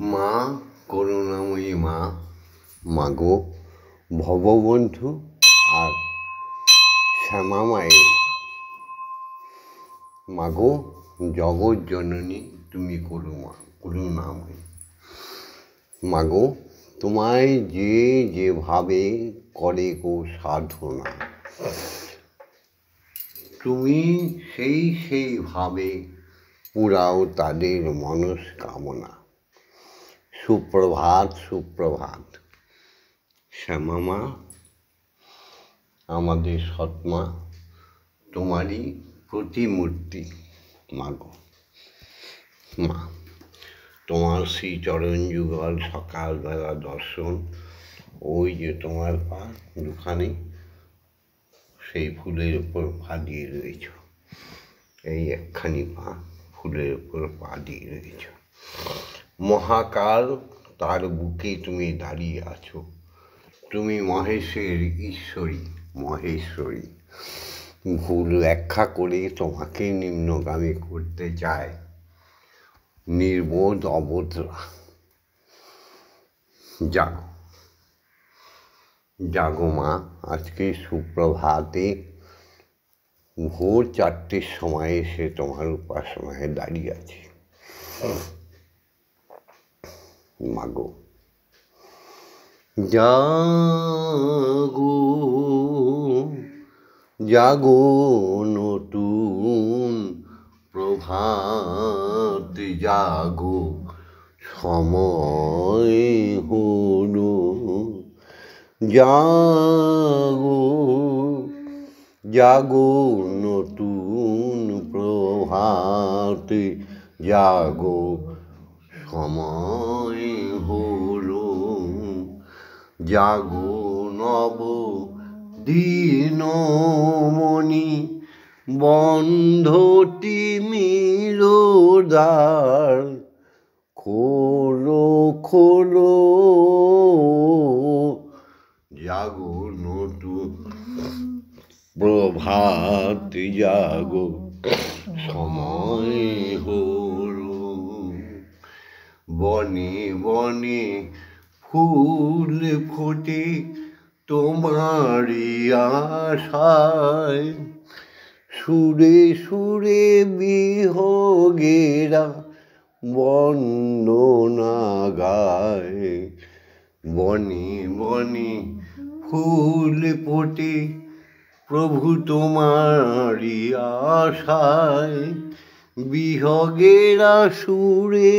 মা করুণাময়ী মা, মাগো ভববন্ধু আর শ্যামা মায়ের মাগো জগৎ জননী, তুমি করুণাময়ী মাগো। তোমায় যে যেভাবে করে গো সাধনা, তুমি সেইভাবে পুরাও তাদের মনস্কামনা। সুপ্রভাত সুপ্রভাত শ্যামা মা, আমাদের সৎমা, তোমারই প্রতিমূর্তি মাগো। মা, তোমার শ্রীচরণ যুগল সকালবেলা দর্শন, ওই যে তোমার পা দুখানি সেই ফুলের উপর পা দিয়ে রয়েছ, এই একখানি পা ফুলের উপর পা দিয়ে রয়েছ। মহাকাল তার বুকে তুমি দাঁড়িয়ে আছো, তুমি মহেশের ঈশ্বরী, মহেশ্বরী। ভুল ব্যাখ্যা করে তোমাকে নিম্নগামী করতে চায় নির্বোধ অবোধরা। জাগো জাগো মা, আজকে সুপ্রভাতে ভোর 4টের সময় এসে তোমার উপাসনায় দাঁড়িয়ে আছে মাগো। জাগো জাগো নতুন প্রভাত জাগো, সময় হলো জাগো জাগো নতুন প্রভাত জাগো, সময় হলো জাগো নব দিনমণি, বন্ধ তিমির দ্বার খোলো খোলো জাগো নতুন প্রভাত জাগো, সময় হলো। বনে বনে ফুল ফোটে তোমারই আশায়, সুরে সুরে বিহগেরা বন্দনা গায়। বনে বনে ফুল ফোটে প্রভু তোমারই আশায়, বিহগেরা সুরে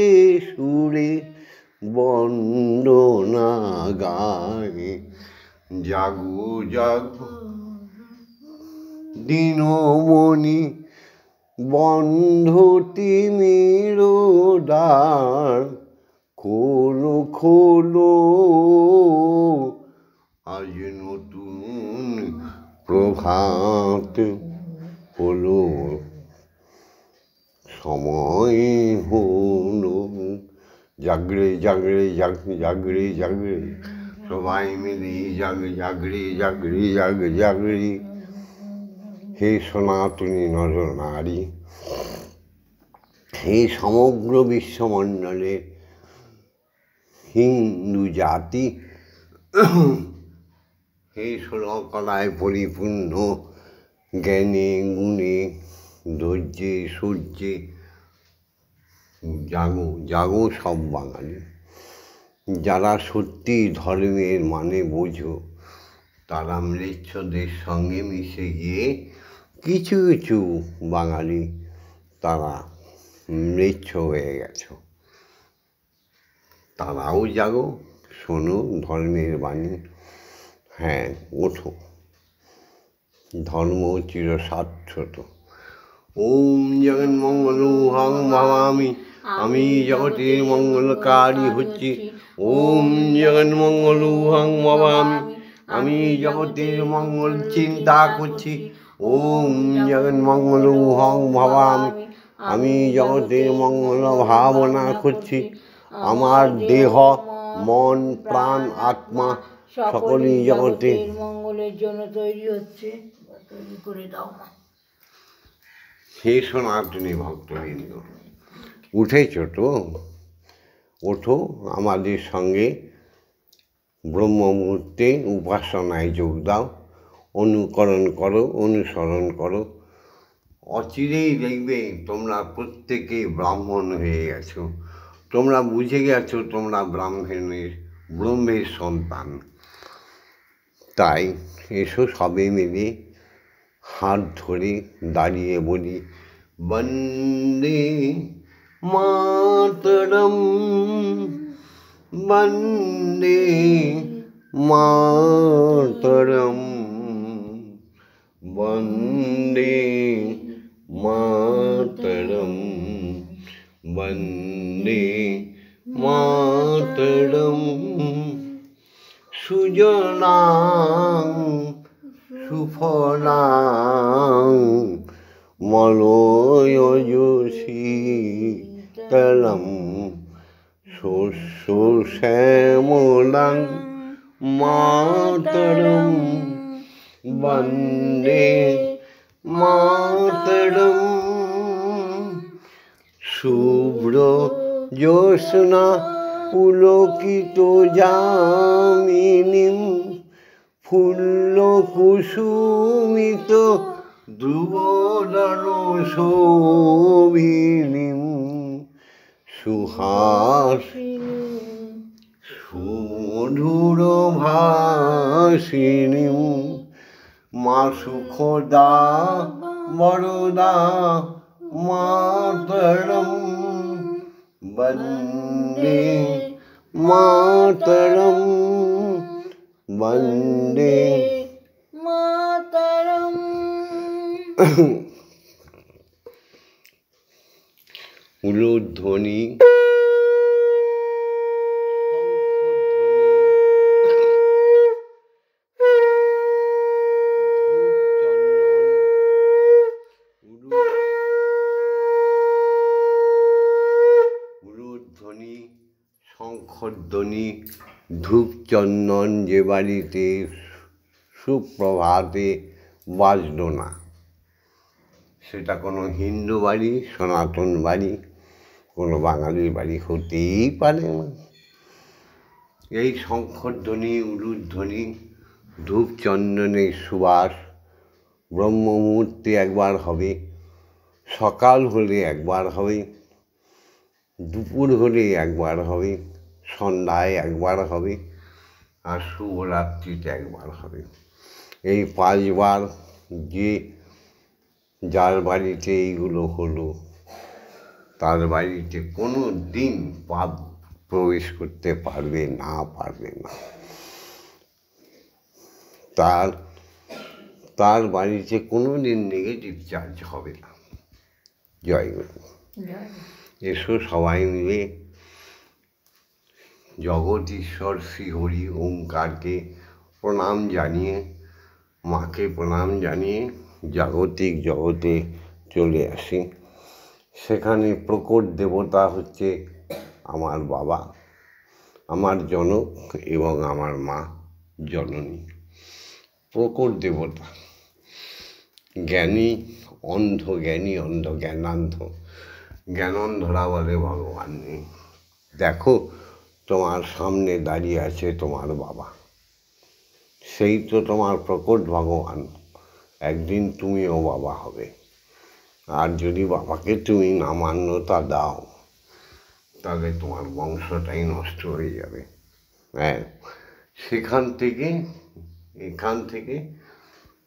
সুরে বন্দনা গায়। জাগো জাগো দিনমণি, বন্ধ তিমির দ্বার খোলো খোলো, আজ নতুন প্রভাত হলো, সময় হলো। জাগরে জাগরে জাগরে জাগরে সবাই মিলে জাগরে জাগরে জাগরে জাগরে। হে সনাতনী নর নারী, হে সমগ্র বিশ্বমণ্ডলে হিন্দু জাতি, হে ষোলকলায় পরিপূর্ণ জ্ঞানে গুণে ধৈর্যে সূর্যে, জাগো জাগো সব বাঙালি। যারা সত্যি ধর্মের মানে বোঝো, তারা ম্লেচ্ছদের সঙ্গে মিশে গিয়ে কিছু কিছু বাঙালি তারা ম্লেচ্ছ হয়ে গেছ। তারাও জাগো, শোনো ধর্মের বাণী। হ্যাঁ, ওঠো, ধর্ম চিরশাশ্বত। ওম জগন্মঙ্গলং ভাবামি, আমি জগতের মঙ্গলকারী হচ্ছি। ওম জগন্মঙ্গলং ভাবামি, আমি জগতের মঙ্গল চিন্তা করছি। ওম জগন্মঙ্গলং ভাবামি, আমি জগতের মঙ্গল ভাবনা করছি। আমার দেহ মন প্রাণ আত্মা সকলেই জগতের মঙ্গলের জন্য তৈরি হচ্ছে, তৈরি করে দাও। হে সনাতনী ভক্তবৃন্দ, উঠেছ তো? ওঠো, আমাদের সঙ্গে ব্রহ্ম মুহূর্তে উপাসনায় যোগ দাও, অনুকরণ করো, অনুসরণ করো। অচিরেই দেখবে তোমরা প্রত্যেকে ব্রাহ্মণ হয়ে গেছো, তোমরা বুঝে গেছো তোমরা ব্রহ্মের সন্তান। তাই এসো সবে মিলে হাত ধরে দাঁড়িয়ে বলি বন্দে মাতরম, বন্দে মাতরম, বন্দে মাতরম, বন্দে মাতরম। সুজলাং সুফলাং মলয়জশীতলম, শস্য শ্যামলাং মাতরম, বন্দে মাতরম। শুভ্র জ্যোৎস্না পুলকিত যামিনীম, ফুল্লকুসুমিত ধ্রুবদল শোভিনীম, সুমধুর ভাষিণীম, মা সুখদা বরদা মাতরম, বন্দে মাতরম, বন্দে মাতরম। উলুধ্বনি, উলুধ্বনি, শঙ্খধ্বনি, ধূপ চন্দন যে বাড়িতে সুপ্রভাতে বাজল না, সেটা কোনো হিন্দু বাড়ি, সনাতন বাড়ি, কোনো বাঙালির বাড়ি হতেই পারে না। এই শঙ্খধ্বনি, উলুধ্বনি, ধূপ চন্দনের সুবাস ব্রহ্ম মুহূর্তে একবার হবে, সকাল হলে একবার হবে, দুপুর হলে একবার হবে, সন্ধ্যায় একবার হবে, আর শুভরাত্রিতে একবার হবে। এই 5 বার যার বাড়িতে এইগুলো হলো তার বাড়িতে কোনো দিন পাপ প্রবেশ করতে পারবে না। তার বাড়িতে কোনো দিন নেগেটিভ চার্জ হবে না। জয় গুরু। এসো সবাই মিলে জগৎ ঈশ্বর শ্রী হরি ওঙ্কারকে প্রণাম জানিয়ে, মাকে প্রণাম জানিয়ে জাগতিক জগতে চলে আসি। সেখানে প্রকট দেবতা হচ্ছে আমার বাবা, আমার জনক এবং আমার মা জননী। প্রকট দেবতা জ্ঞানী অন্ধ, জ্ঞানী অন্ধ, জ্ঞানান্ধ, জ্ঞানন্ধরা বলে ভগবান নেই। দেখো তোমার সামনে দাঁড়িয়ে আছে তোমার বাবা, সেই তো তোমার প্রকট ভগবান। একদিন তুমিও বাবা হবে, আর যদি বাবাকে তুমি না মান্যতা দাও তাহলে তোমার বংশটাই নষ্ট হয়ে যাবে। হ্যাঁ, এখান থেকে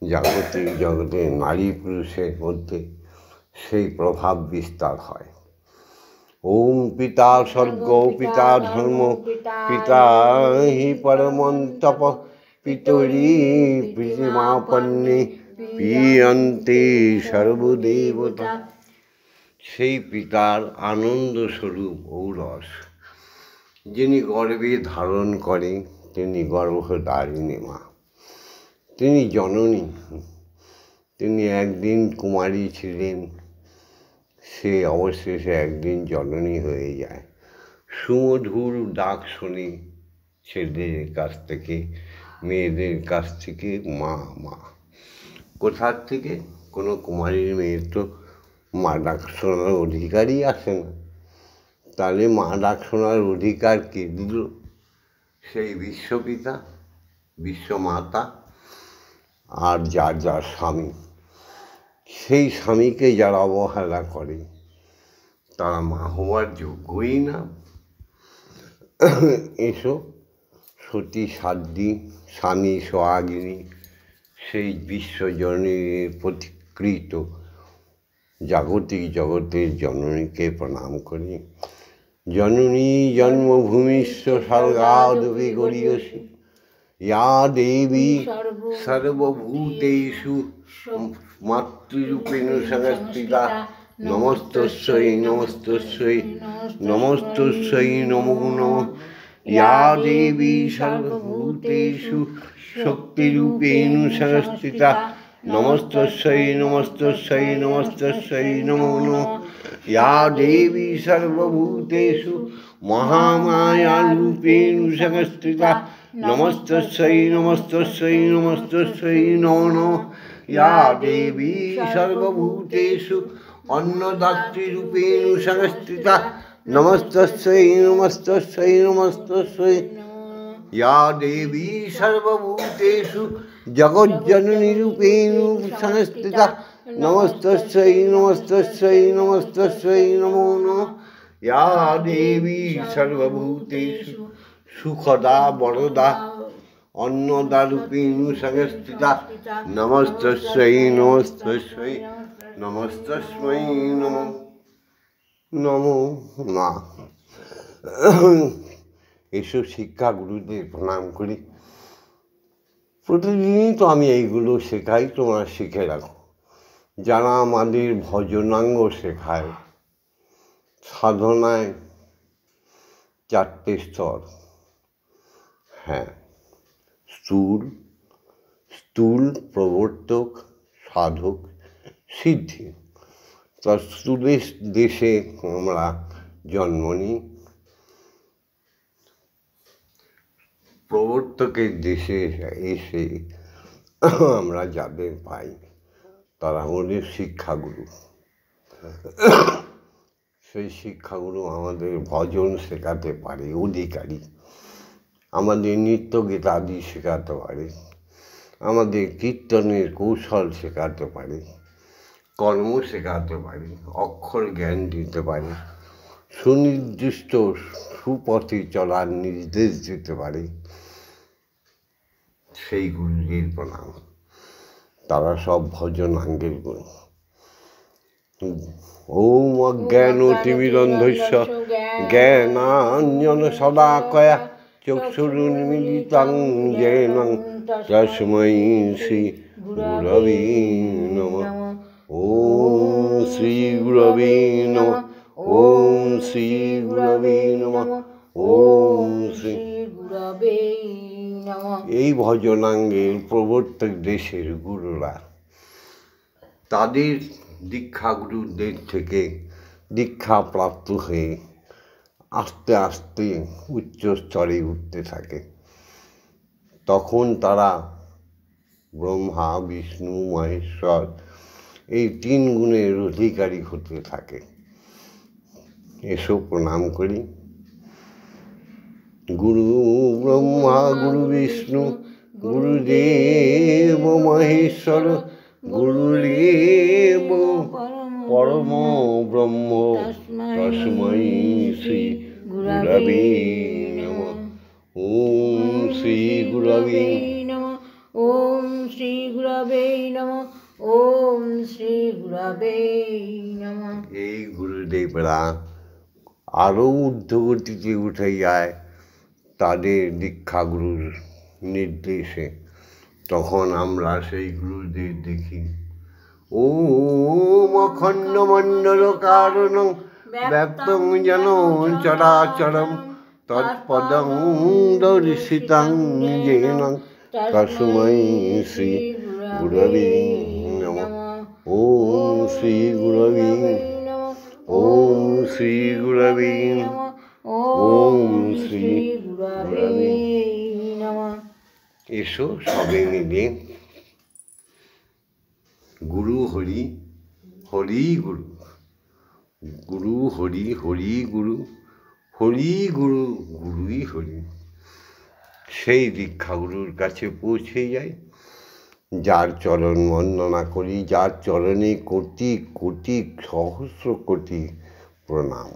জাগতিক জগতে নারী পুরুষের মধ্যে সেই প্রভাব বিস্তার হয়। ওম পিতা স্বর্গ, পিতা ধর্ম, পিতা হি পরমং তপ, পিতরি পৃথিমাপন্নে পিয়ন্তে সর্বদেবতা। সেই পিতার আনন্দ স্বরূপ ঔরস, যিনি গর্ভে ধারণ করে তিনি গর্ভধারিণী মা, তিনি জননী। তিনি একদিন কুমারী ছিলেন, সে অবশেষে একদিন জননী হয়ে যায়। সুমধুর ডাক শুনে ছেলেদের কাছ থেকে, মেয়েদের কাছ থেকে, মা মা। কোথার থেকে? কোনো কুমারীর মেয়ের তো মা ডাক শোনার অধিকারই আসে না। তাহলে মা ডাক শোনার অধিকার কে দিল? সেই বিশ্বপিতা, বিশ্বমাতা আর যার যার স্বামী। সেই স্বামীকে যারা অবহেলা করে তারা মা হওয়ার যোগ্যই না। এসো সতী সাধ্বী স্বামী সোহাগিনী সেই বিশ্বজননীর প্রতিকৃত জাগতিক জগতের জননীকে প্রণাম করি। জননী জন্মভূমিশ্চ স্বর্গাদপি গরীয়সী ইয়া দেবী সর্বভূতেষু মাতৃরূপেণ সংস্থিতা নমস্তস্যৈ নমস্তস্যৈ নমস্তস্যৈ নমো নমঃ। ইয়া দেবী সর্বভূতেষু শক্তিরূপেণ সংস্থিতা নমস্তস্যৈ নমস্তস্যৈ নমস্তস্যৈ নমো নমঃ। ইয়া দেবী সর্বভূতেষু মহামায়ারূপেণ সংস্থিতা নমস্তস্যৈ নমস্তস্যৈ নমস্তস্যৈ নমো নমঃ। ইয়া দেবী সর্বভূতেষু অন্নদাত্রীরূপেণ সংস্থিতা নমস্তস্যৈ নমস্তস্যৈ নমস্তস্যৈ। ইয়া দেবী সর্বভূতেষু জগজ্জননীরূপেণ সংস্থিতা নমস্তস্যৈ নমস্তস্যৈ নমস্তস্যৈ নমো নমঃ। ইয়া দেবী সর্বভূতেষু সুখদা বরদা অন্নদারূপেণ সংস্থিতা নমস্তস্যৈ নমস্তস্যৈ নমস্তস্मै নমো নমো মা। এসব শিক্ষা গুরুদের প্রণাম করি। প্রতিদিনই তো আমি এইগুলো শেখাই, তোমরা শিখে রাখো। যারা আমাদের ভজনাঙ্গ শেখায়, সাধনায় 4টে স্তর। হ্যাঁ, স্থূল প্রবর্তক সাধক সিদ্ধি। তা স্থূলের দেশে আমরা জন্ম নিই, প্রবর্তকের দেশে এসে আমরা যাদের পাই তারা আমাদের শিক্ষাগুরু। সেই শিক্ষাগুরু আমাদের ভজন শেখাতে পারে, অধিকারী আমাদের নৃত্য গীতাদি শেখাতে পারে, আমাদের কীর্তনের কৌশল শেখাতে পারে, কর্ম শেখাতে পারে, অক্ষর জ্ঞান দিতে পারে, সুনির্দিষ্ট সুপথে চলার নির্দেশ দিতে পারে। সেই গুরুদের প্রণাম। তারা সব ভজনাঙ্গের গুরু। ওম অজ্ঞানতিমিরন্ধস্য জ্ঞানাঞ্জন শলাকয়া চক্ষুরুন্মিলিतं येन তস্मै শ্রী গুরবে নমঃ। ওম শ্রী গুরবে নমঃ। ওম শ্রী গুরবে নমঃ। ওম শ্রী গুরবে নমঃ। এই ভজনাঙ্গের প্রবর্তক দেশের গুরুরা তাদের দীক্ষাগুরুদের থেকে দীক্ষা প্রাপ্ত হয়ে আস্তে আস্তে উচ্চ স্তরে উঠতে থাকে। তখন তারা ব্রহ্মা বিষ্ণু মহেশ্বর এই 3 গুণের অধিকারী হতে থাকে। এসব প্রণাম করি। গুরু ব্রহ্মা গুরু বিষ্ণু গুরুদেব মহেশ্বর গুরুরেব পরম ব্রহ্ম তস্मै শ্রী গুরবে নমঃ। ওম শ্রী গুরবে নমঃ। ওম শ্রী গুরবে নমঃ। ওম শ্রী গুরবে নমঃ। এই গুরুদেবরা আরও ঊর্ধ্বগতিতে উঠে যায় তাদের দীক্ষাগুরুর নির্দেশে। তখন আমরা সেই গুরুদের দেখি। ওম অখণ্ড মণ্ডল কারণং ব্যক্তং যেন চরাচরম তৎপদং দর্শিতং যেন তস্मै শ্রী গুরবে নমঃ। ওম শ্রী গুরবে নমঃ। ওম শ্রী গুরবে নমঃ। ওম শ্রী গুরবে নমঃ। এসো সবে মিলে গুরু হরি হরি গুরু, গুরু হরি হরি গুরু, হরি গুরু, গুরুই হরি। সেই দীক্ষাগুরুর কাছে পৌঁছে যাই, যার চরণ বন্দনা করি, যার চরণে কোটি কোটি সহস্র কোটি প্রণাম,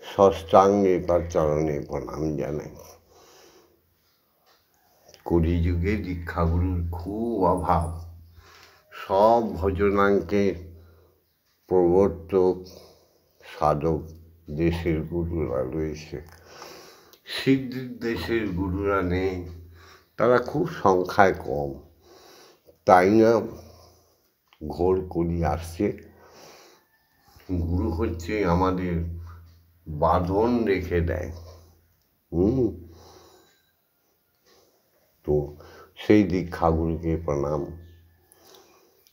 ষষ্ঠাঙ্গে তার চরণে প্রণাম জানাই। কলিযুগে দীক্ষাগুরুর খুব অভাব। সব ভজনাঙ্কের প্রবর্তক সাধক দেশের গুরুরা রয়েছে, সিদ্ধির দেশের গুরুরা নেই, তারা খুব সংখ্যায় কম। তাই না ঘোর কলি আসছে। গুরু হচ্ছে আমাদের বাঁধন রেখে দেয়। তো সেই দীক্ষাগুরুকে প্রণাম।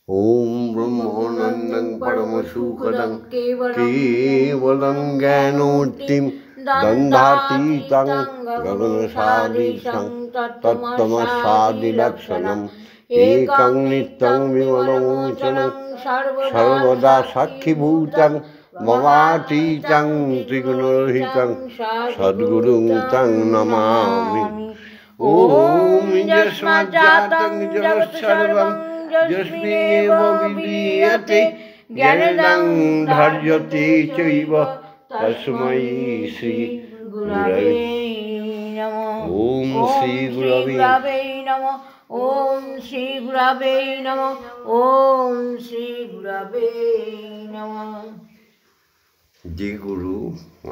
ওম ব্রহ্মানন্দং পরম সুখদং কেবলং জ্ঞানোত্তিম দন্ধাতীতং গগনসাদৃশং তত্ত্বমসাদিলক্ষণম একং নিত্যং বিমলমোচনং সর্বদা সাক্ষীভূতং মমাতীতং ত্রিগুণরহিতং সদ্গুরুং তং নমামি। ওম যস্মাজ্জাতং জগৎসর্বং যস্মিন্নেব বিলীয়তে জ্ঞানদং ধার্যতে চৈব তস্मै শ্রী গুরবে নমঃ। ওম শ্রী গুরবে নমঃ। ওম শ্রী গুরবে নমঃ। ওম শ্রী গুরবে নমঃ। যে গুরু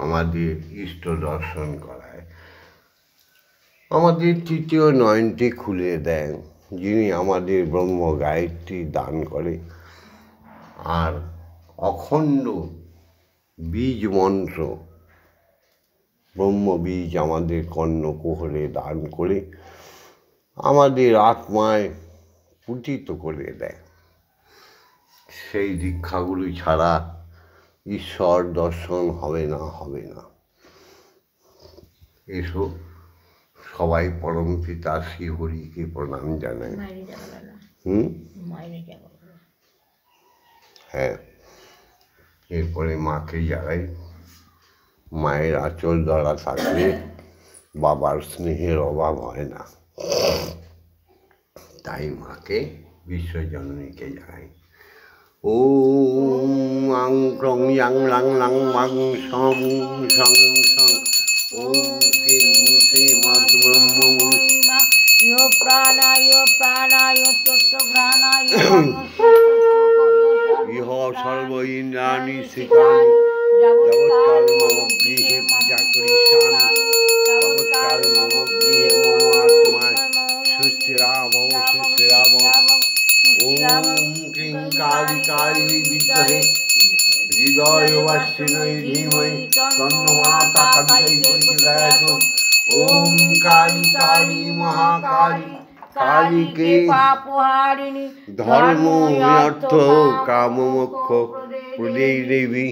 আমাদের ইষ্ট দর্শন করায়, আমাদের তৃতীয় নয়নটি খুলে দেন, যিনি আমাদের ব্রহ্ম গায়ত্রী দান করে আর অখণ্ড বীজ মন্ত্র ব্রহ্ম বীজ আমাদের কর্ণকুহরে দান করে আমাদের আত্মায় পুটিত করে দেয়। সেই দীক্ষাগুলি ছাড়া ঈশ্বর দর্শন হবে না, হবে না। এসো সবাই পরম পিতা শ্রী হরিকে প্রণাম জানাই। হ্যাঁ, এরপরে মাকে জানাই। মায়ের আঁচল ধরা থাকলে বাবার স্নেহের অভাব হয় না, তাই মাকে বিশ্বজননীকে জানাই। ওম আং ক্রং ইয়াং লাং লাং মাং সং সং সং ওম কিং শ্রীমদ ব্রহ্মমূর্তি ইয় প্রাণায় ষষ্ঠ প্রাণায় ইহ সর্ব ইন্দ্রাণি শ্রীকানি যাবৎকাল মম গৃহে পূজা করিষ্যামি যাবৎকাল মম গৃহে মম আত্মায় সুস্থিরাভব সুস্থিরাভব। ওম ক্রিং কালী কালী বিদ্মহে হৃদয়বাসিনী ধীমহি তন্নো মাতা কালিকাই প্রচোদয়াৎ। ওম কালী কালী মহাকালী কালীকে পাপহারিণী ধর্ম অর্থ কাম মোক্ষ প্রদে দেবী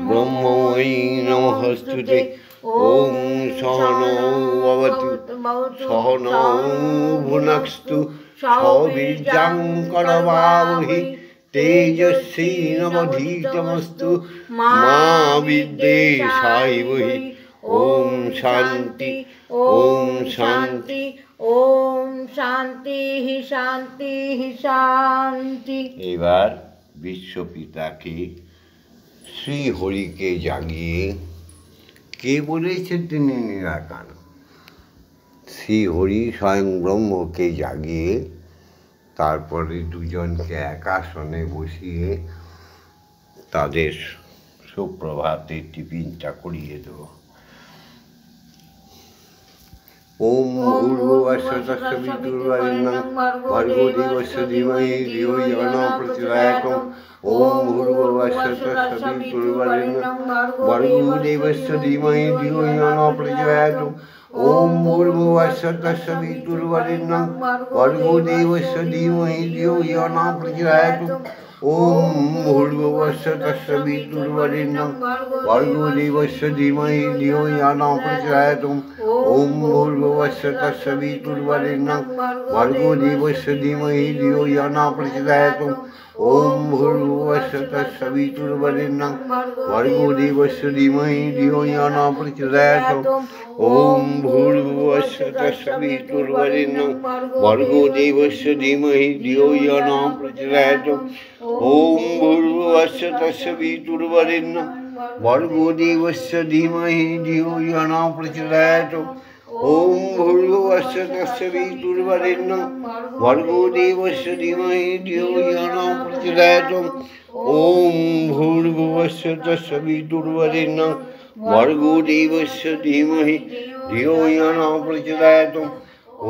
ব্রহ্মময়ী নমস্তুতে। ওম সহনৌ ভবতু সহনৌ ভুনক্তু সবীর্যং করবাবহি তেজস্বী নবধীতমস্তু মা বিদ্বেষায়। ওম শান্তি, ওম শান্তি, ওম শান্তি শান্তি শান্তি। এবার বিশ্বপিতাকে শ্রী হরিকে জাগিয়ে কে বলেছে তিনি নিরাকার, শ্রী হরি স্বয়ং ব্রহ্মকে জাগিয়ে তারপরে দুজনকে এক আসনে বসিয়ে তাদের সুপ্রভাতে টিফিনটা করিয়ে দেব। ওম ভূর্ভুবস্সুঃ তস্সবিতুর্বরেণ্যং ভর্গো দেবস্য ধীমহি ধিয়ো ইয়ো নঃ প্রচোদয়াৎ। ওম ভূর্ভুবস্সুঃ তস্সবিতুর্বরেণ্যং ভর্গো দেবস্য ধীমহি ধিয়ো ইয়ো নঃ প্রচোদয়াৎ। ওম ভূর্ভুবস্সুঃ তস্সবিতুর্বরেণ্যং ভর্গো দেবস্য ধীমহি ধিয়ো ইয়ো নঃ প্রচোদয়াৎ। ওম ভূর্ভুবস্সুঃ তস্সবিতুর্বরেণ্যং ভর্গো দেবস্য ধীমহি ধিয়ো ইয়ো নঃ প্রচোদয়াৎ। ওম ভূর্ভুবস্য তস্য বিতুর্বরেণ্যং ভর্গো দেবস্য ধীমহি ধিয়ো ইয়ো ন প্রচোদয়াৎ ওম ভূর্ভুবস্য তস্য বিতুর্বরেণ্যং ভর্গো দেবস্য ধীমহি ধিয়ো ইয়ো ন প্রচোদয়াৎ ওম ভূর্ভুবস্য তস্য বিতুর্বরেণ্যং ভর্গো দেবস্য ধীমহি ধিয়ো ইয়ো ন প্রচোদয়াৎ ওম ভূর্ভুবস্য তস্য বিতুর্বরেণ্যং ভর্গো দেবস্য ধীমহি ধিয়ো ইয়ো ন প্রচোদয়াৎ ওম ভূর্ভুবস্য তস্য বিতুর্বরেণ্যং ভর্গো দেবস্য ধীমহি ধিয়ো ইয়ো ন প্রচোদয়াৎ ওম ভূর্ভুবস্য তস্য বিতুর্বরেণ্যং ভর্গো দেবস্য ধীমহি ধিয়ো ইয়ো ন প্রচোদয়াৎ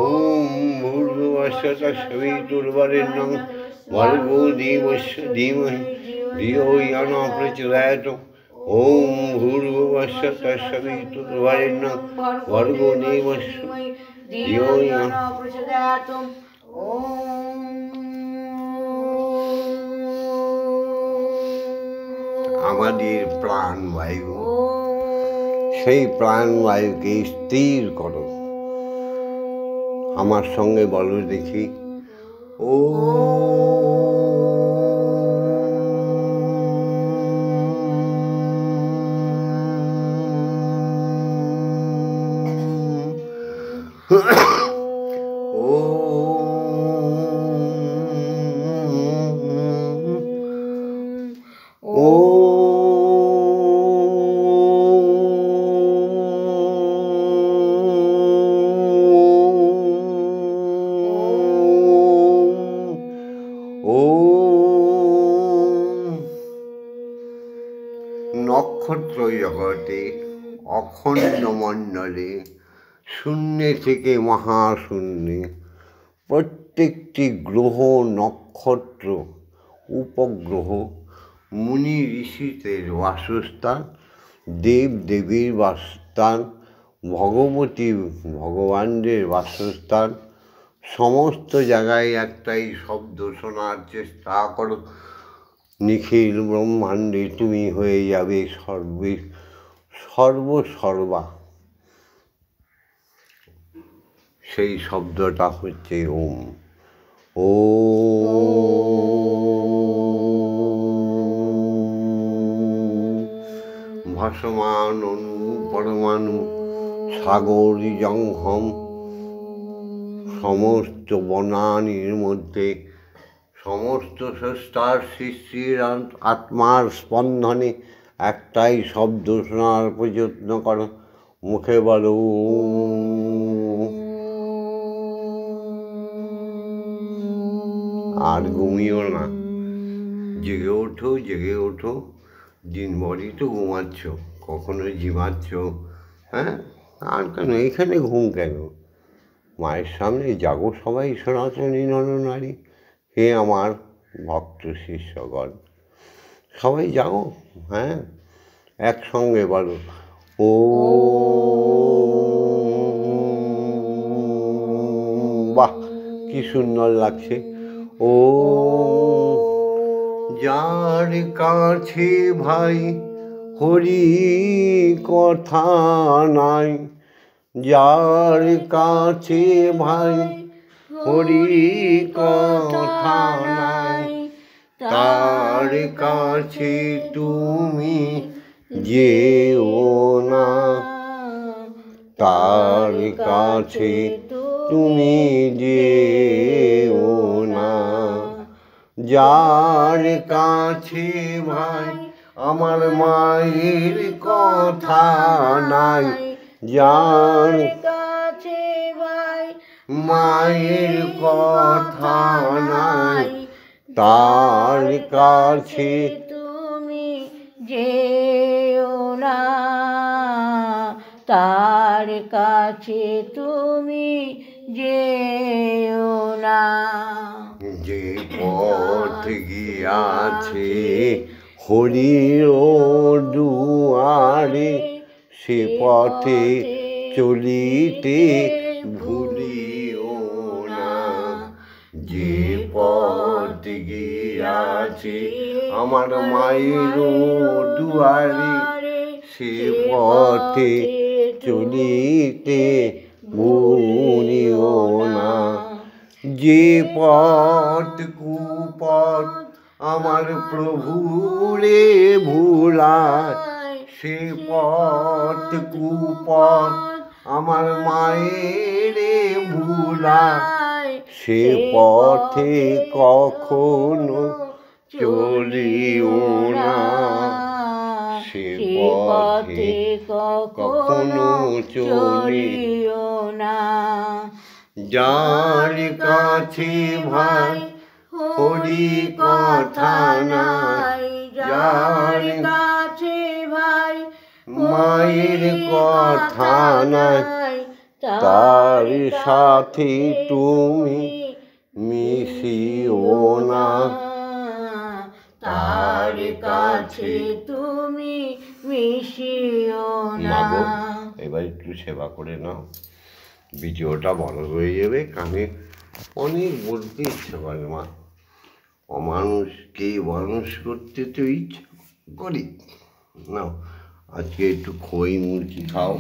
ওম ভূর্ভুবস্য তস্য বিতুর্বরেণ্যং ভর্গো দেবস্য ধীমহি ধিয়ো ইয়ো ন প্রচোদয়াৎ ওম ভূর্ভুবস্য তস্য বিতুর্বরেণ্যং ভর্গো দেবস্য ধিয়ো ইয়ো ন প্রচোদয়াৎ আমাদের প্রাণবায়ু, সেই প্রাণবায়ুকে স্থির করো। আমার সঙ্গে বলো দেখি, ও নক্ষত্র জগতে অখণ্ড মণ্ডলে শূন্য থেকে মহাশূন্যে প্রত্যেকটি গ্রহ, নক্ষত্র, উপগ্রহ, মুনি ঋষিদের বাসস্থান, দেব দেবীর বাসস্থান, ভগবতী ভগবানদের বাসস্থান, সমস্ত জায়গায় একটাই শব্দ শোনার চেষ্টা করো, নিখিল ব্রহ্মাণ্ডে তুমি হয়ে যাবে সর্বসর্বা। সেই শব্দটা হচ্ছে ওম। ও ভাসমান অনু পরমাণু সাগর জঙ্ঘম সমস্ত বনানীর মধ্যে সমস্ত স্রষ্টার সৃষ্টির আত্মার স্পন্দনে একটাই শব্দ শোনার প্রযত্ন করো, মুখে বলো আর ঘুমিও না, জেগে ওঠো, জেগে ওঠো। দিনভরই তো ঘুমাচ্ছ, কখনো জিমাচ্ছ, হ্যাঁ? আর কেন এখানে ঘুম কেন? মায়ের সামনে জাগো সবাই সনাতনী নরনারী, হে আমার ভক্ত শিষ্যগণ, সবাই জাগো, হ্যাঁ? একসঙ্গে বলো, ও বাহ, কি সুন্দর লাগছে। ও যার কাছে ভাই হরি কথা নাই, যার কাছে ভাই হরি কথা নাই, তার কাছে তুমি যেও না, তার কাছে তুমি যেও না। যার কাছে ভাই আমার মায়ের কথা নাই, যার কাছে ভাই মায়ের কথা নাই, তার কাছে তুমি যেও না, তার কাছে তুমি যেও না। যে পথ গিয়াছে হরির দুয়ারে, সে পথে চলিতে ভুলিও না। যে পথ গিয়াছে আমার মায়ের দুয়ারে, সে পথে চলিতে ভুলিও না। যে পথ কুপথ আমার প্রভুরে ভুলায়, সে পথ কুপথ আমার মায়েরে ভুলায়। সে পথে কখনো চলিও না, সে পথে কখনো চলিও না। যার কাছে ভাই হরি কথা নাই, যার কাছে ভাই মায়ের কথা নাই, তার সাথে তুমি মিশিও না। তার কাছে তুমি মিশিও না। এবার একটু সেবা করে নাও, ভিডিওটা বড় হয়ে যাবে, কানে অনেক বলতে ইচ্ছে করে মা। অমানুষকে মানুষ করতে তো ইচ্ছা করি নাও। আজকে একটু খই মুরগি খাও,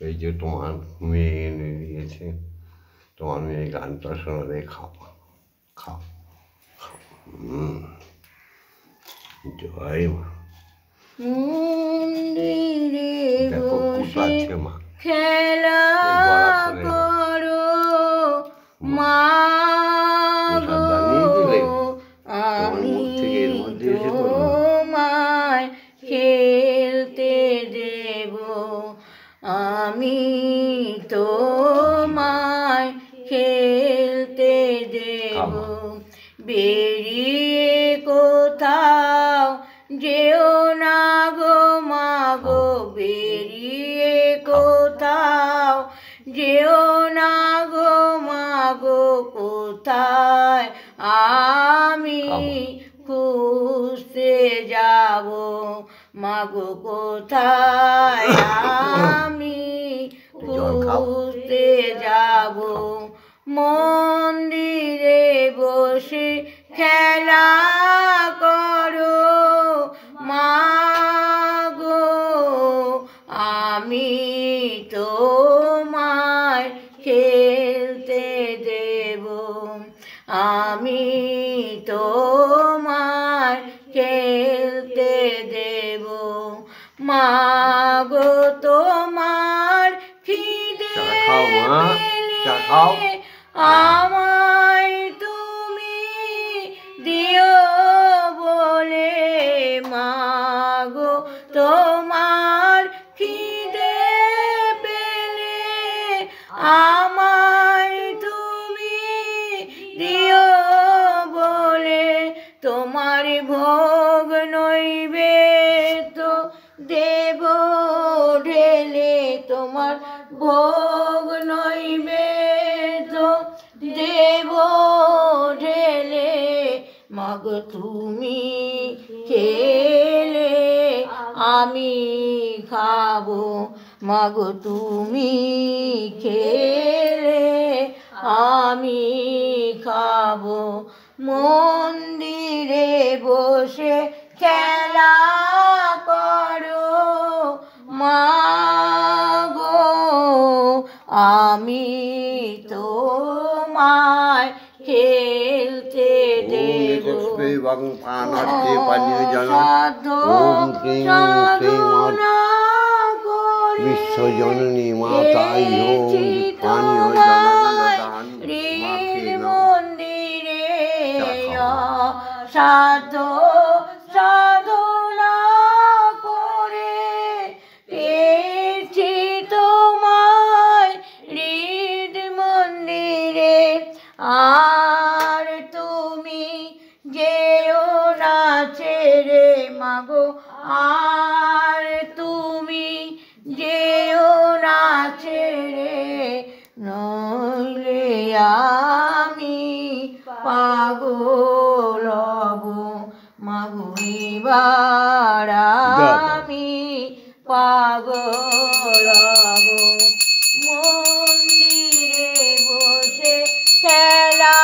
এই যে তোমার মেয়ে এনে দিয়েছে, তোমার মেয়ে গানটা শোনাবে, খাও খাও খাও। জয় মা। মন্দিরে দেখো বসে কুটাচ্ছে মা, খেলা করো মা গো, আমি তোমায় খেলতে দেব, আমি তোমায় খেলতে দেব। বেরিয়ে কোথাও যেও না গো মা গো, বেরিয়ে কোথাও যেও না গো মা গো। কোথায় আমি খুঁজতে যাব মা গো, কোথায় আমি খুঁজতে যাব। মন্দিরে বসে খেলা করো মা গো, আমি তোমায় খেলতে দেব, আমি তোমায় খেলতে দেব। মা গো তোমার খিদে পেলে আমায় তুমি দিও বলে, মা গো তোমার খিদে পেলে আমায় তুমি দিও বলে। তোমার ভোগ নৈবেদ্য দেব ঢেলে, তোমার ভোগ নৈবেদ্য দেব ঢেলে। মা গো তুমি খেলে আমি খাবো, মা গো তুমি খেলে আমি খাবো। মন্দিরে বসে খেলা করো মা গো, আমি তোমায় খেলতে দেব। বিশ্বজননী মাতাই মন্দিরে সাধ সাধনা করে পেয়েছি তোমায় হৃদ মন্দিরে। আর তুমি যেও না ছেড়ে মা গো, আর তুমি যেও না ছেড়ে, নইলে আমি পাগল হব মা গো, এবার আমি পাগল হব। মন্দিরে বসে খেলা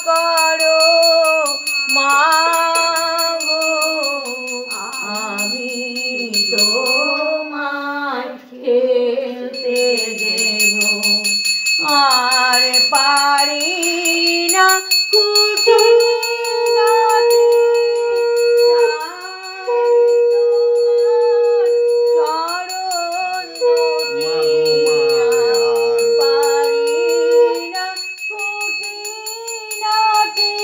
করো মা গো, আমি তোমায় খেলতে দেব আর পারি না খুঁটি নাটি চরণ দুটি আর পারি না খুঁটি নাটি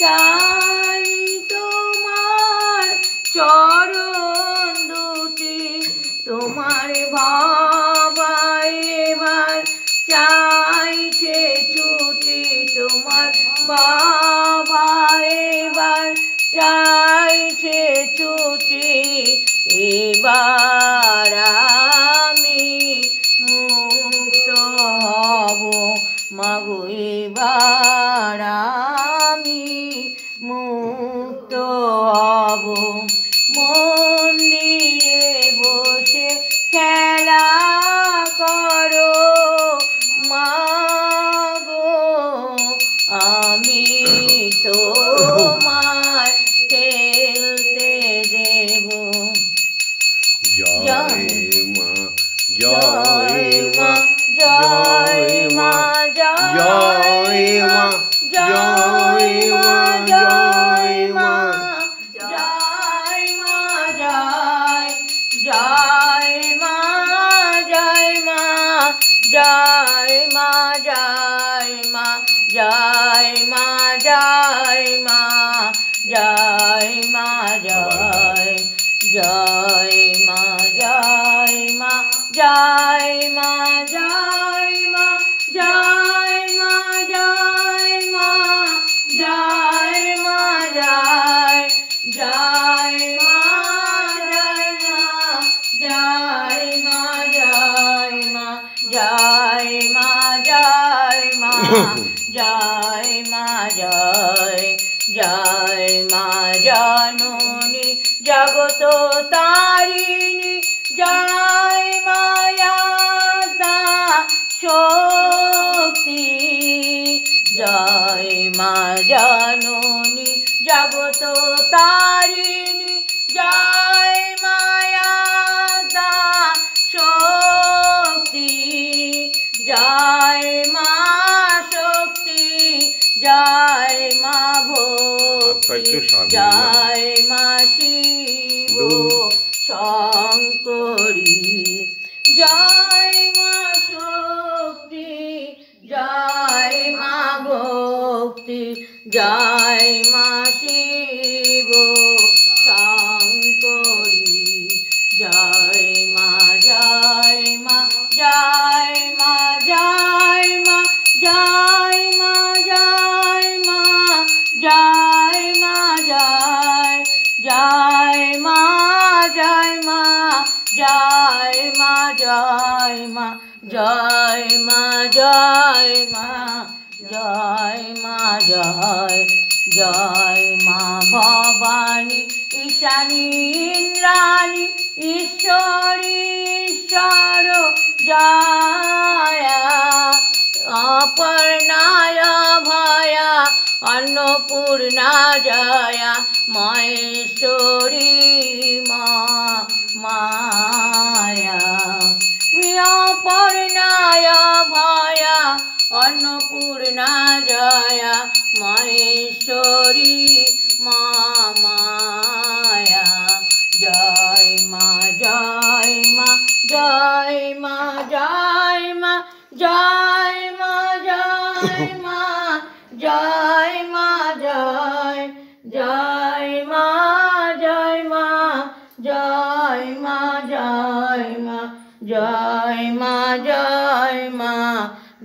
চাই তোমার চরণ দুটি তোমার বাবা এবার চাইছে ছুটি তোমার বাবা এবার চাইছে ছুটি এবার আমি মুক্ত হব মাগো এবার আমি মুক্ত হব মন্দিরে বসে খেলা করো মাগো আমি তোমায় খেলতে দেব জয় মা জয় মা জয় মা জয় মা জয় মা জয় মা জয় মা জয় জয় মা জয় মা জয় মা জয় মা জয় মা জয় মা জয় মা জয় জয় মা জয় মা জয় মা জয় মা জয় মা জয় মা জয় মা জয় জয় মা জয় মা জয় মা জয় মা জয় মা জয় মা জয় জয় মা জননী জগত তারিণী জয় মায়াদা শক্তি জয় মা জননী জগত তারিণী জয় মায়াদা শক্তি জয় মা শক্তি জয় মা ভক্তি জয় মা শিব শঙ্করী জয় মা শক্তি জয় মা ভক্তি জয় মা শিব শঙ্করী জয় মা জয় মা জয় মা জয় মা জয় মা জয় মা জয় মা জয় জয় মা জয় মা জয় মা জয় মা জয় মা জয় মা জয় মা জয় জয় মা ভবানী ঈশানী ইন্দ্রাণী ঈশ্বরী ঈশ্বর জয় অপর্ণায় ভয়া अन्नपूर्णा जया महेश्वरी माया प्रियपर्णाय भया अन्नपूर्णा जया महेश्वरी माया जय मा जय मा जय मा जय मा जय मा जय मा जय मा जय जय मा जय मा जय मा जय मा जय मा जय मा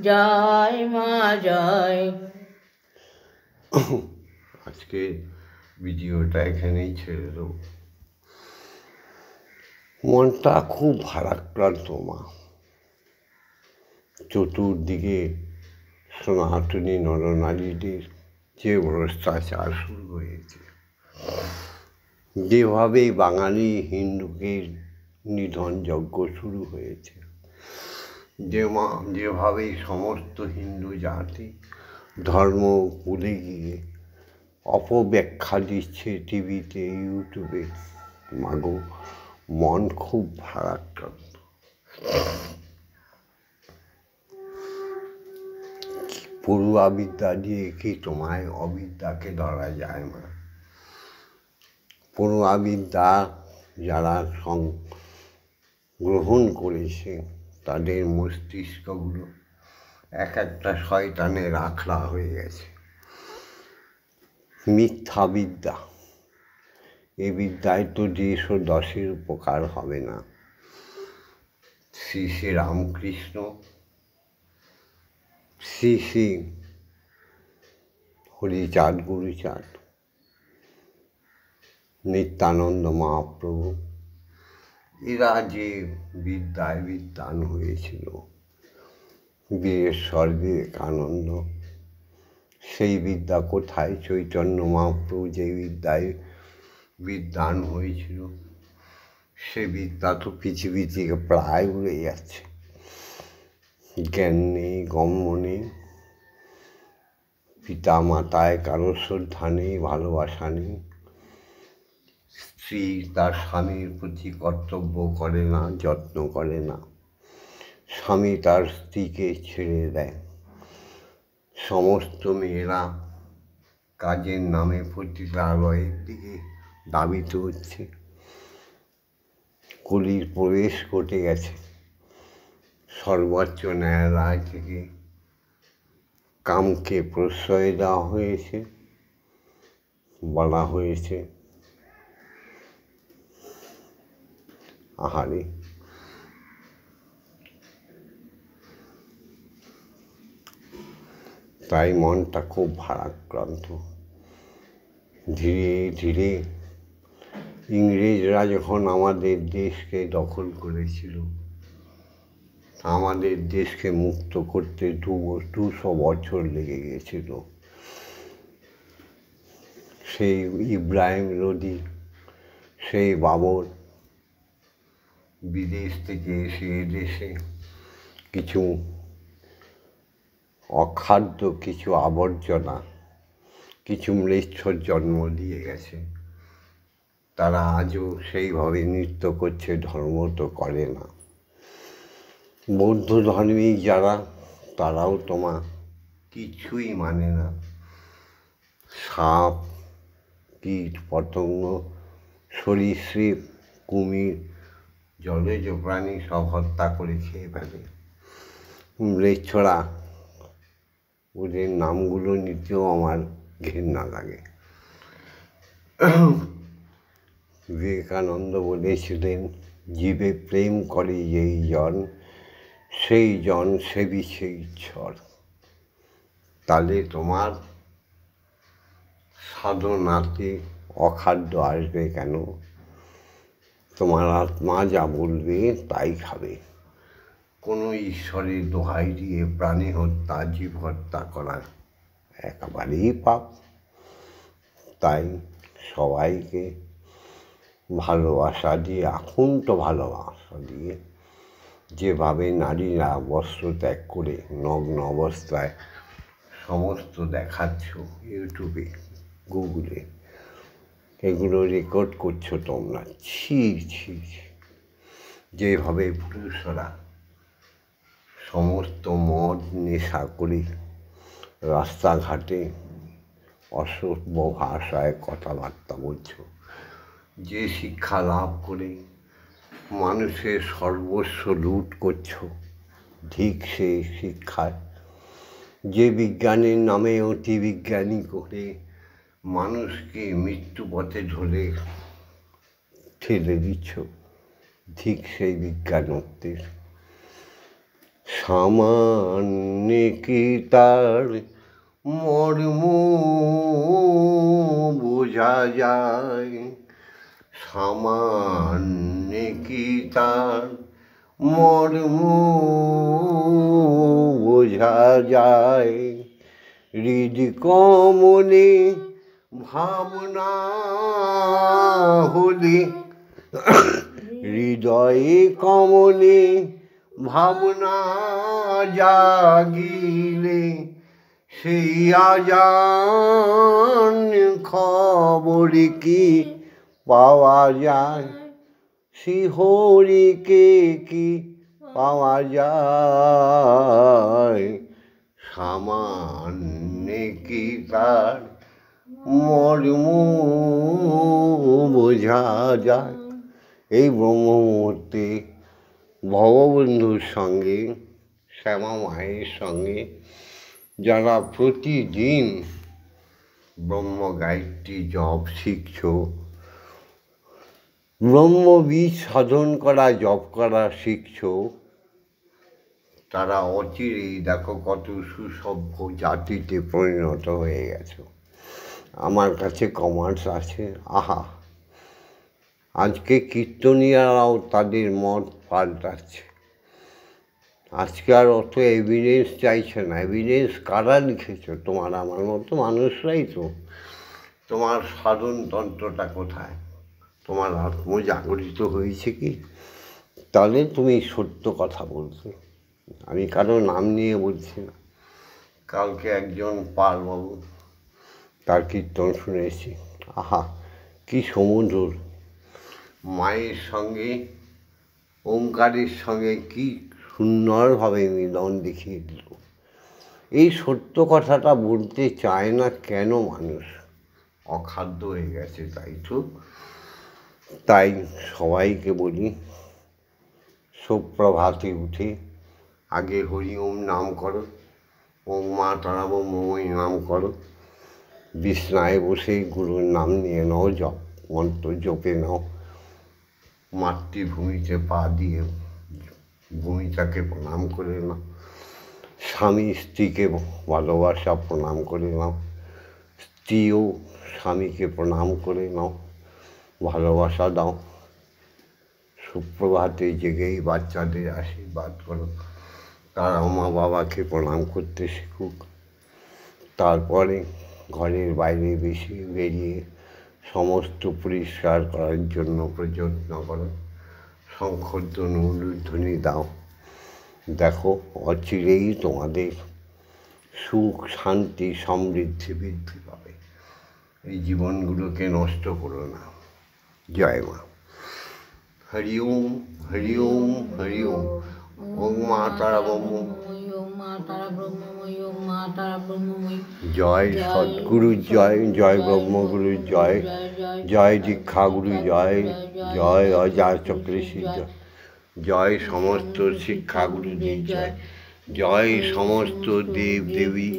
जय मा जय আজকে ভিডিওটা এখানেই ছেড়ে দেবো। মনটা খুব ভারাক্রান্ত মা। চতুর্দিকে সনাতনী নরনারীদের যে ভ্রষ্টাচার শুরু হয়েছে, যেভাবে বাঙালি হিন্দুকে নিধন যজ্ঞ শুরু হয়েছে, যেভাবে সমস্ত হিন্দু জাতি ধর্ম ভুলে গিয়ে অপব্যাখ্যা দিচ্ছে টিভিতে ইউটিউবে, মাগো মন খুব ভারাক্রান্ত। পড়ুয়া বিদ্যা দিয়ে কি তোমায় অবিদ্যাকে ধরা যায় না? পড়ুয়া বিদ্যা যারা গ্রহণ করেছে তাদের মস্তিষ্কগুলো এক একটা শয়তানের আখড়া হয়ে গেছে। মিথ্যা বিদ্যা, এ বিদ্যায় তো দেশ ও দশের উপকার হবে না। শ্রী শ্রী রামকৃষ্ণ, শ্রী শ্রী হরিচাঁদ গুরুচাঁদ, নিত্যানন্দ মহাপ্রভু, এরা যে বিদ্যায় বিদ্বান হয়েছিল, বীরেশ্বর বিবেকানন্দ, সেই বিদ্যা কোথায়? চৈতন্য মহাপ্রভু যে বিদ্যায় বিদ্বান হয়েছিল সে বিদ্যা তো পৃথিবী থেকে প্রায় উড়ে যাচ্ছে। জ্ঞান নেই, গম্য নেই, পিতা মাতায় কারো শ্রদ্ধা নেই, ভালোবাসা নেই, স্ত্রী তার স্বামীর প্রতি কর্তব্য করে না, যত্ন করে না, স্বামী তার স্ত্রীকে ছেড়ে দেয়। সমস্ত মেয়েরা কাজের নামে পতিতালয়ের দিকে ধাবিত হচ্ছে। কলির প্রবেশ ঘটে গেছে। সর্বোচ্চ ন্যায়ালয় থেকে কামকে প্রশ্রয় দেওয়া হয়েছে, বলা হয়েছে আহারে তাই মনটা খুব ভারাক্রান্ত। ধীরে ধীরে ইংরেজরা যখন আমাদের দেশকে দখল করেছিল, আমাদের দেশকে মুক্ত করতে 200 বছর লেগে গেছিল। সেই ইব্রাহিম লোদি, সেই বাবর বিদেশ থেকে এসে দেশে কিছু অখাদ্য, কিছু আবর্জনা, কিছু ম্লেচ্ছর জন্ম দিয়ে গেছে। তারা আজও সেইভাবে নৃত্য করছে, ধর্ম তো করে না। বৌদ্ধ ধর্মী যারা, তারাও তোমার কিছুই মানে না। সাপ, কীট পতঙ্গ, সরীসৃপ, কুমির, জলজ প্রাণী সব হত্যা করে খেয়ে ফেলে। ম্লেচ্ছরা, ওদের নামগুলো নিতেও আমার ঘেন্না লাগে। বিবেকানন্দ বলেছিলেন, জীবে প্রেম করে যেই জন, সেই জন সেবিছে ঈশ্বর। তাহলে তোমার সাধনাতে অখাদ্য আসবে কেন? তোমার আত্মা যা বলবে তাই খাবে। কোনো ঈশ্বরের দোহাই দিয়ে প্রাণী হত্যা, জীব হত্যা করা একেবারেই পাপ। তাই সবাইকে ভালোবাসা দিয়ে, আকুণ্ঠ ভালোবাসা দিয়ে, যেভাবে নারীরা বস্ত্র ত্যাগ করে নগ্ন অবস্থায় সমস্ত দেখাচ্ছ ইউটিউবে, গুগলে, এগুলো রেকর্ড করছো তোমরা, ছি ছি ছি। যেভাবে পুরুষরা সমস্ত মদ নেশা করে রাস্তাঘাটে অসভ্য ভাষায় কথাবার্তা বলছো, যে শিক্ষা লাভ করে মানুষের সর্বস্ব লুট করছো, ঠিক সেই শিক্ষায় যে বিজ্ঞানের নামে অতি বিজ্ঞানী করে মানুষকে মৃত্যু পথে ঠেলে দিচ্ছ, ঠিক সেই বিজ্ঞানত্বের সামান্য কি তার মর্ম বোঝা যায়, সামান্য কি তার মর্ম বোঝা যায়। হৃদকমলে ভাবনা হলে, হৃদয়ে কমলে ভাবনা জাগিলে, সেই আজান খবর কি পাওয়া যায়, শিহরিকে কি পাওয়া যায়। সামান্যে কি তার মর্ম বোঝা যায়। এই ব্রহ্ম মুহূর্তে ভববন্ধুর সঙ্গে, শ্যামা মায়ের সঙ্গে যারা প্রতিদিন ব্রহ্ম গায়ত্রী জপ শিখছ, ব্রহ্মবীজ সাধন করা জপ করা শিখছ, তারা অচিরেই দেখো কত সুসভ্য জাতিতে পরিণত হয়ে গেছে। আমার কাছে কমার্স আছে, আহা, আজকে কীর্তনীয়ারাও তাদের মত পাল্টাচ্ছে। আজকে আর অত এভিডেন্স চাইছে না। এভিডেন্স কারা লিখেছ? তোমার আমার মতো মানুষরাই তো। তোমার সাধনতন্ত্রটা কোথায়? তোমার আত্মজাগরিত হয়েছে কি? তাহলে তুমি সত্য কথা বলছো। আমি কারো নাম নিয়ে বলছি না। কালকে একজন পালবাবু, তার কীর্তন শুনেছি, আহা কি সমুদ্র, মায়ের সঙ্গে ওঙ্কারের সঙ্গে কি সুন্দরভাবে মিলন দেখিয়ে দিল। এই সত্য কথাটা বলতে চায় না কেন মানুষ? অখাদ্য হয়ে গেছে, তাই তো। তাই সবাইকে বলি, সুপ্রভাতে উঠে আগে হরি ওম নাম করো, ওম মা তারা ব্রহ্মময়ী নাম করো, বিছনায় বসে গুরুর নাম নিয়ে নাও, জপ মন্ত্র জপে নাও, মাতৃভূমিতে পা দিয়ে ভূমিটাকে প্রণাম করে নাও, স্বামী স্ত্রীকে ভালোবাসা প্রণাম করে নাও, স্ত্রীও স্বামীকে প্রণাম করে নাও, ভালোবাসা দাও। সুপ্রভাতে জেগেই বাচ্চাদের আশীর্বাদ করো, তারা মা বাবাকে প্রণাম করতে শিখুক। তারপরে ঘরের বাইরে বেরিয়ে সমস্ত পরিষ্কার করার জন্য প্রযত্ন করো, শঙ্খধ্বনি উলুধ্বনি দাও। দেখো অচিরেই তোমাদের সুখ শান্তি সমৃদ্ধি বৃদ্ধি পাবে। এই জীবনগুলোকে নষ্ট করো না। জয় মা। হরি ওম, হরি ওম, হরি ওম। ওম মা তারা ব্রহ্মময়ী। জয় সদ্গুরু জয়, জয় ব্রহ্মগুরু জয়, জয় দীক্ষাগুরু জয়, জয় অজয় চক্রেশী জয়, জয় সমস্ত শিক্ষাগুরুদের জয়, জয় সমস্ত দেব দেবী,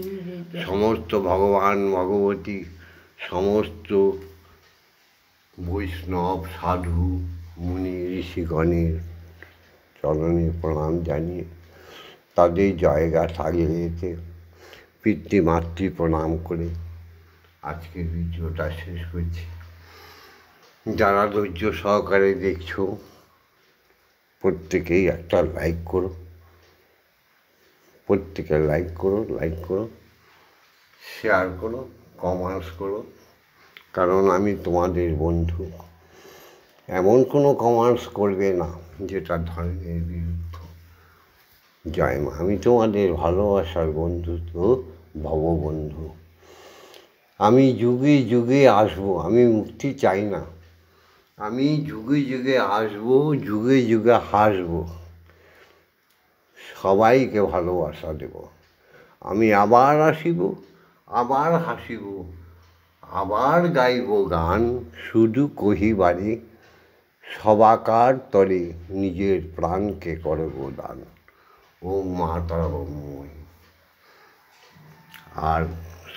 সমস্ত ভগবান ভগবতী, সমস্ত বৈষ্ণব সাধু মুনি ঋষিগণের চরণে প্রণাম জানিয়ে তাদের জায়গা থাকিয়ে রেখে পিতৃমাতৃ প্রণাম করে আজকের ভিডিওটা শেষ করছি। যারা ধৈর্য সহকারে দেখছো, প্রত্যেকেই একটা লাইক করো, প্রত্যেকে লাইক করো, শেয়ার করো, কমেন্টস করো, কারণ আমি তোমাদের বন্ধু। এমন কোনো কমেন্টস করবে না যেটা ধর্মের বিরুদ্ধ। জয় মা। আমি তোমাদের ভালোবাসার বন্ধু, তো ভববন্ধু। আমি যুগে যুগে আসবো, আমি মুক্তি চাই না। আমি যুগে যুগে আসবো, যুগে যুগে হাসবো, সবাইকে ভালোবাসা দেব। আমি আবার আসিব, আবার হাসিব, আবার গাইব গান, শুধু কহিবারে সবাকার তরে নিজের প্রাণকে করব দান। ওম মা তারা ব্রহ্মময়ী। আর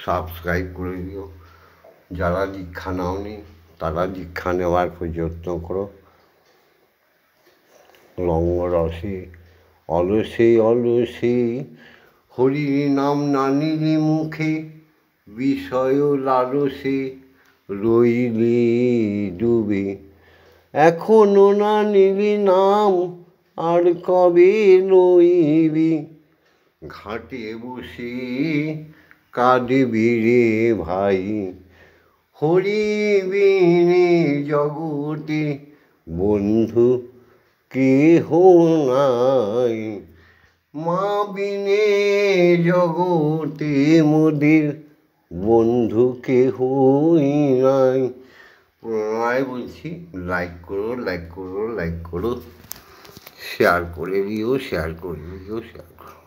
সাবস্ক্রাইব করে দিও। যারা দীক্ষা নাওনি তারা দীক্ষা নেওয়ার প্রযত্ন করো। লঙ্গরসে অলসে অলসে হরি নাম না নিলে মুখে, বিষয় লালসে রইলি ডুবে। এখনো না নিলি নাম, আর কবে লইবি? ঘাটে বসে কাঁদবি রে ভাই, হরি বিনে জগতে বন্ধু কেহ নাই। মা বিনে জগতে মোদের বন্ধু কেহই নাই। পুনরায় বলছি, লাইক করো, শেয়ার করে দিও, শেয়ার করো।